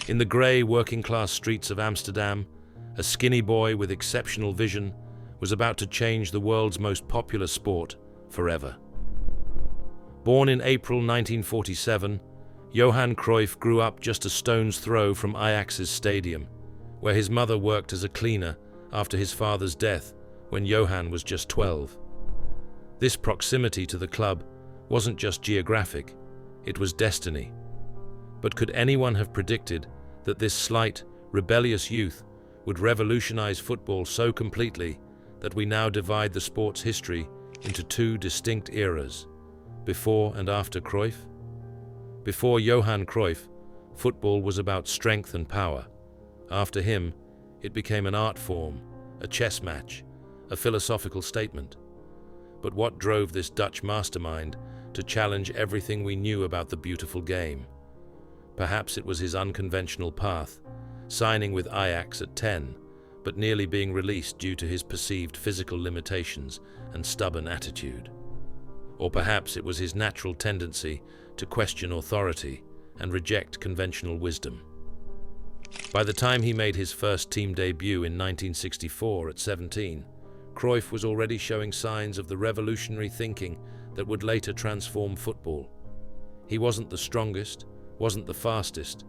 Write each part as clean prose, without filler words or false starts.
In the grey, working-class streets of Amsterdam, a skinny boy with exceptional vision was about to change the world's most popular sport forever. Born in April 1947, Johan Cruyff grew up just a stone's throw from Ajax's stadium, where his mother worked as a cleaner after his father's death when Johan was just 12. This proximity to the club wasn't just geographic, it was destiny. But could anyone have predicted that this slight, rebellious youth would revolutionize football so completely that we now divide the sport's history into two distinct eras, before and after Cruyff? Before Johan Cruyff, football was about strength and power. After him, it became an art form, a chess match, a philosophical statement. But what drove this Dutch mastermind to challenge everything we knew about the beautiful game? Perhaps it was his unconventional path, signing with Ajax at 10, but nearly being released due to his perceived physical limitations and stubborn attitude. Or perhaps it was his natural tendency to question authority and reject conventional wisdom. By the time he made his first team debut in 1964 at 17, Cruyff was already showing signs of the revolutionary thinking that would later transform football. He wasn't the strongest, wasn't the fastest,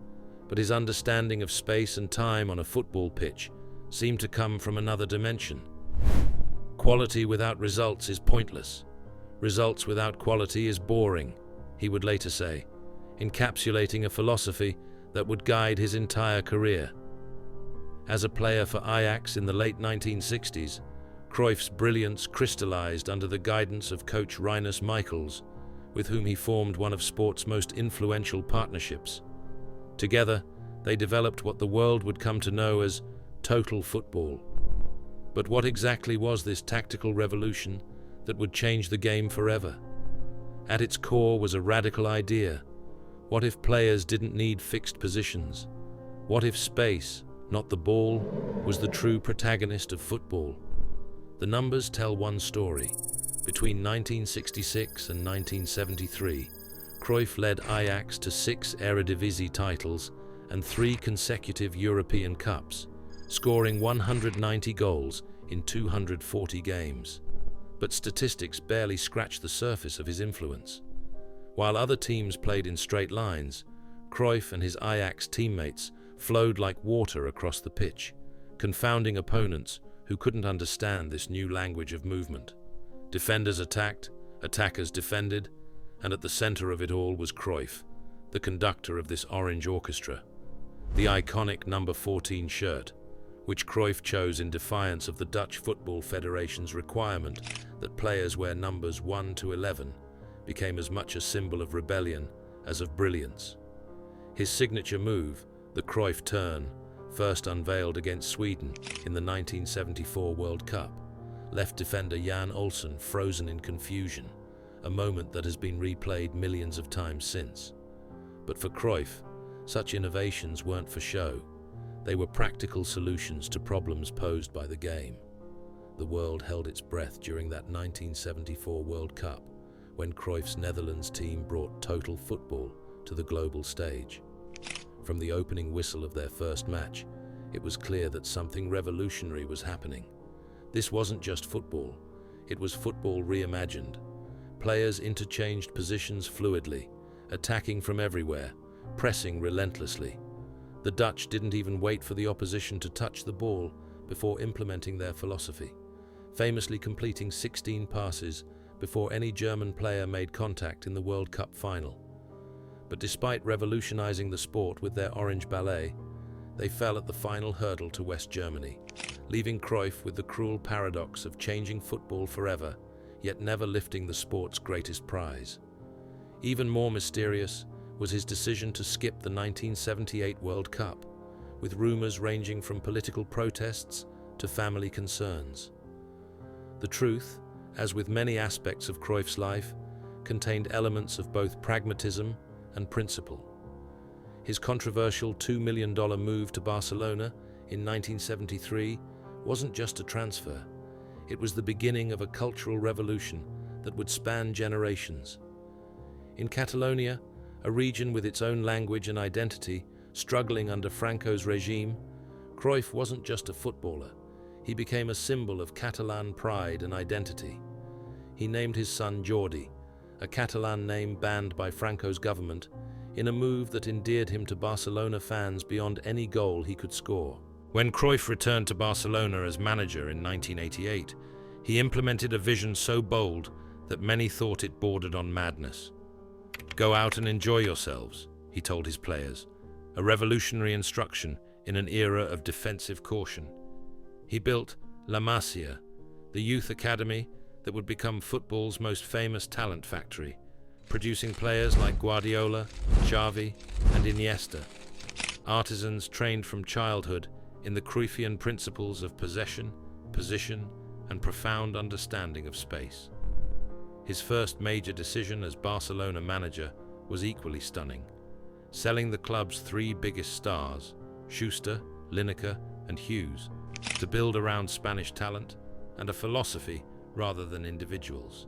but his understanding of space and time on a football pitch seemed to come from another dimension. Quality without results is pointless. Results without quality is boring, he would later say, encapsulating a philosophy that would guide his entire career. As a player for Ajax in the late 1960s, Cruyff's brilliance crystallized under the guidance of coach Rinus Michels, with whom he formed one of sport's most influential partnerships. Together, they developed what the world would come to know as total football. But what exactly was this tactical revolution that would change the game forever? At its core was a radical idea. What if players didn't need fixed positions? What if space, not the ball, was the true protagonist of football? The numbers tell one story. Between 1966 and 1973, Cruyff led Ajax to 6 Eredivisie titles and 3 consecutive European Cups, scoring 190 goals in 240 games. But statistics barely scratch the surface of his influence. While other teams played in straight lines, Cruyff and his Ajax teammates flowed like water across the pitch, confounding opponents who couldn't understand this new language of movement. Defenders attacked, attackers defended, and at the center of it all was Cruyff, the conductor of this orange orchestra. The iconic number 14 shirt, which Cruyff chose in defiance of the Dutch Football Federation's requirement that players wear numbers 1 to 11, became as much a symbol of rebellion as of brilliance. His signature move, the Cruyff turn, first unveiled against Sweden in the 1974 World Cup, left defender Jan Olsen frozen in confusion, a moment that has been replayed millions of times since. But for Cruyff, such innovations weren't for show. They were practical solutions to problems posed by the game. The world held its breath during that 1974 World Cup, when Cruyff's Netherlands team brought total football to the global stage. From the opening whistle of their first match, it was clear that something revolutionary was happening. This wasn't just football, it was football reimagined. Players interchanged positions fluidly, attacking from everywhere, pressing relentlessly. The Dutch didn't even wait for the opposition to touch the ball before implementing their philosophy, famously completing 16 passes before any German player made contact in the World Cup final. But despite revolutionizing the sport with their orange ballet, they fell at the final hurdle to West Germany, leaving Cruyff with the cruel paradox of changing football forever, yet never lifting the sport's greatest prize. Even more mysterious was his decision to skip the 1978 World Cup, with rumors ranging from political protests to family concerns. The truth, as with many aspects of Cruyff's life, contained elements of both pragmatism and principle. His controversial $2 million move to Barcelona in 1973 wasn't just a transfer. It was the beginning of a cultural revolution that would span generations. In Catalonia, a region with its own language and identity, Struggling under Franco's regime, Cruyff wasn't just a footballer. He became a symbol of Catalan pride and identity. He named his son Jordi, a Catalan name banned by Franco's government, in a move that endeared him to Barcelona fans beyond any goal he could score. When Cruyff returned to Barcelona as manager in 1988, he implemented a vision so bold that many thought it bordered on madness. "Go out and enjoy yourselves," he told his players, a revolutionary instruction in an era of defensive caution. He built La Masia, the youth academy that would become football's most famous talent factory, producing players like Guardiola, Xavi, and Iniesta, artisans trained from childhood in the Cruyffian principles of possession, position, and profound understanding of space. His first major decision as Barcelona manager was equally stunning, selling the club's three biggest stars, Schuster, Lineker, and Hughes, to build around Spanish talent and a philosophy rather than individuals.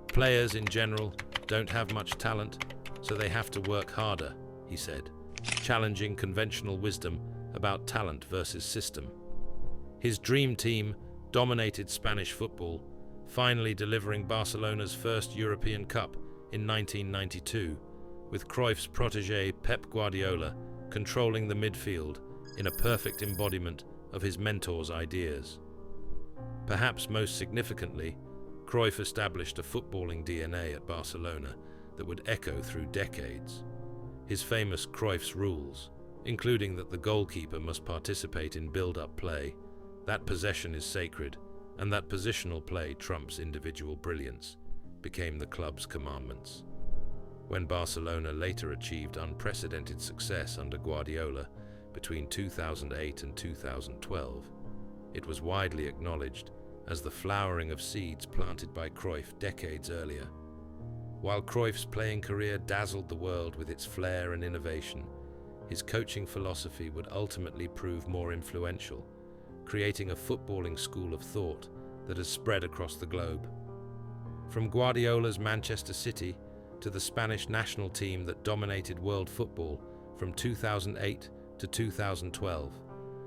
"Players in general don't have much talent, so they have to work harder," he said, challenging conventional wisdom about talent versus system. His dream team dominated Spanish football, finally delivering Barcelona's first European Cup in 1992, with Cruyff's protégé Pep Guardiola controlling the midfield in a perfect embodiment of his mentor's ideas. Perhaps most significantly, Cruyff established a footballing DNA at Barcelona that would echo through decades. His famous Cruyff's rules, including that the goalkeeper must participate in build-up play, that possession is sacred, and that positional play trumps individual brilliance, became the club's commandments. When Barcelona later achieved unprecedented success under Guardiola between 2008 and 2012, it was widely acknowledged as the flowering of seeds planted by Cruyff decades earlier. While Cruyff's playing career dazzled the world with its flair and innovation, his coaching philosophy would ultimately prove more influential, creating a footballing school of thought that has spread across the globe. From Guardiola's Manchester City to the Spanish national team that dominated world football from 2008 to 2012,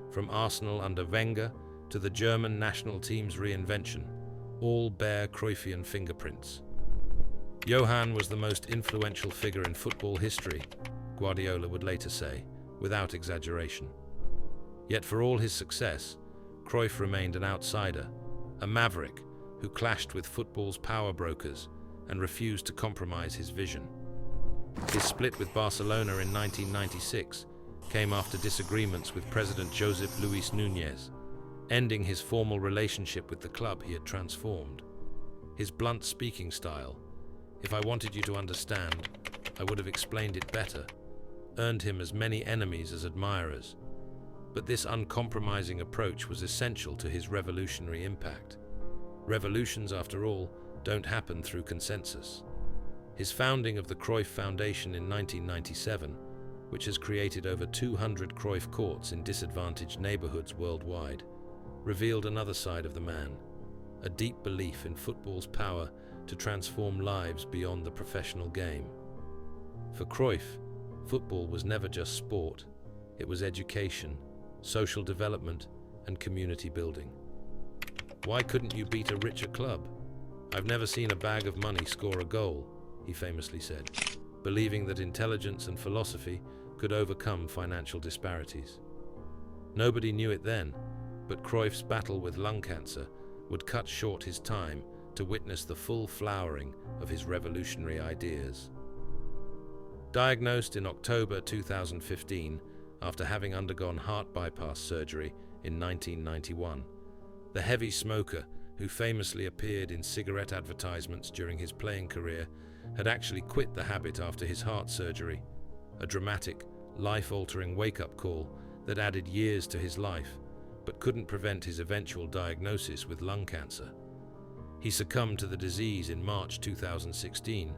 from Arsenal under Wenger to the German national team's reinvention, all bear Cruyffian fingerprints. Johan was the most influential figure in football history, Guardiola would later say, without exaggeration. Yet for all his success, Cruyff remained an outsider, a maverick who clashed with football's power brokers and refused to compromise his vision. His split with Barcelona in 1996 came after disagreements with President Josep Luis Núñez, ending his formal relationship with the club he had transformed. His blunt speaking style, "If I wanted you to understand, I would have explained it better," earned him as many enemies as admirers. But this uncompromising approach was essential to his revolutionary impact. Revolutions, after all, don't happen through consensus. His founding of the Cruyff Foundation in 1997, which has created over 200 Cruyff courts in disadvantaged neighborhoods worldwide, revealed another side of the man, a deep belief in football's power to transform lives beyond the professional game. For Cruyff, football was never just sport, it was education, social development, and community building. "Why couldn't you beat a richer club? I've never seen a bag of money score a goal," he famously said, believing that intelligence and philosophy could overcome financial disparities. Nobody knew it then, but Cruyff's battle with lung cancer would cut short his time to witness the full flowering of his revolutionary ideas. Diagnosed in October 2015 after having undergone heart bypass surgery in 1991, the heavy smoker, who famously appeared in cigarette advertisements during his playing career, had actually quit the habit after his heart surgery, a dramatic, life-altering wake-up call that added years to his life, but couldn't prevent his eventual diagnosis with lung cancer. He succumbed to the disease in March 2016,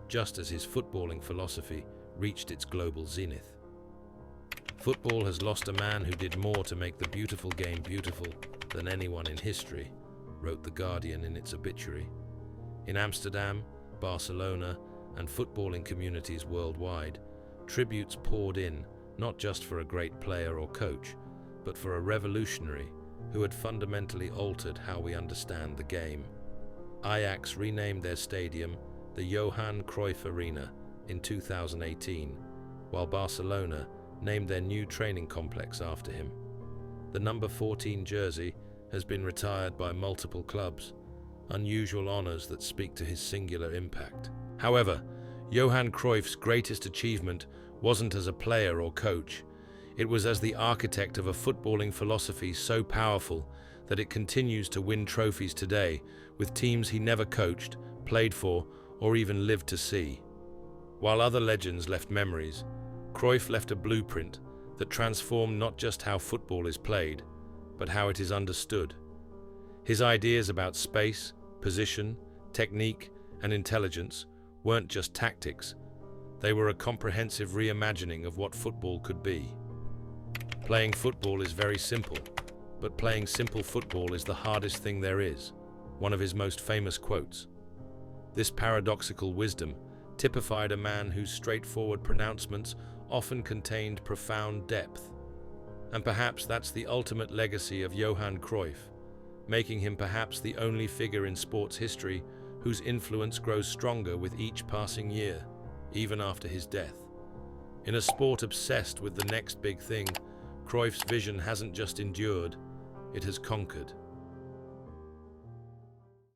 just as his footballing philosophy reached its global zenith. "Football has lost a man who did more to make the beautiful game beautiful than anyone in history," wrote The Guardian in its obituary. In Amsterdam, Barcelona, and footballing communities worldwide, tributes poured in not just for a great player or coach, but for a revolutionary who had fundamentally altered how we understand the game. Ajax renamed their stadium the Johan Cruyff Arena in 2018, while Barcelona named their new training complex after him. The number 14 jersey has been retired by multiple clubs, unusual honors that speak to his singular impact. However, Johan Cruyff's greatest achievement wasn't as a player or coach. It was as the architect of a footballing philosophy so powerful that it continues to win trophies today with teams he never coached, played for, or even lived to see. While other legends left memories, Cruyff left a blueprint that transformed not just how football is played, but how it is understood. His ideas about space, position, technique, and intelligence weren't just tactics. They were a comprehensive reimagining of what football could be. Playing football is very simple, but playing simple football is the hardest thing there is, one of his most famous quotes. This paradoxical wisdom typified a man whose straightforward pronouncements often contained profound depth. And perhaps that's the ultimate legacy of Johan Cruyff, making him perhaps the only figure in sports history whose influence grows stronger with each passing year, even after his death. In a sport obsessed with the next big thing, Cruyff's vision hasn't just endured, it has conquered.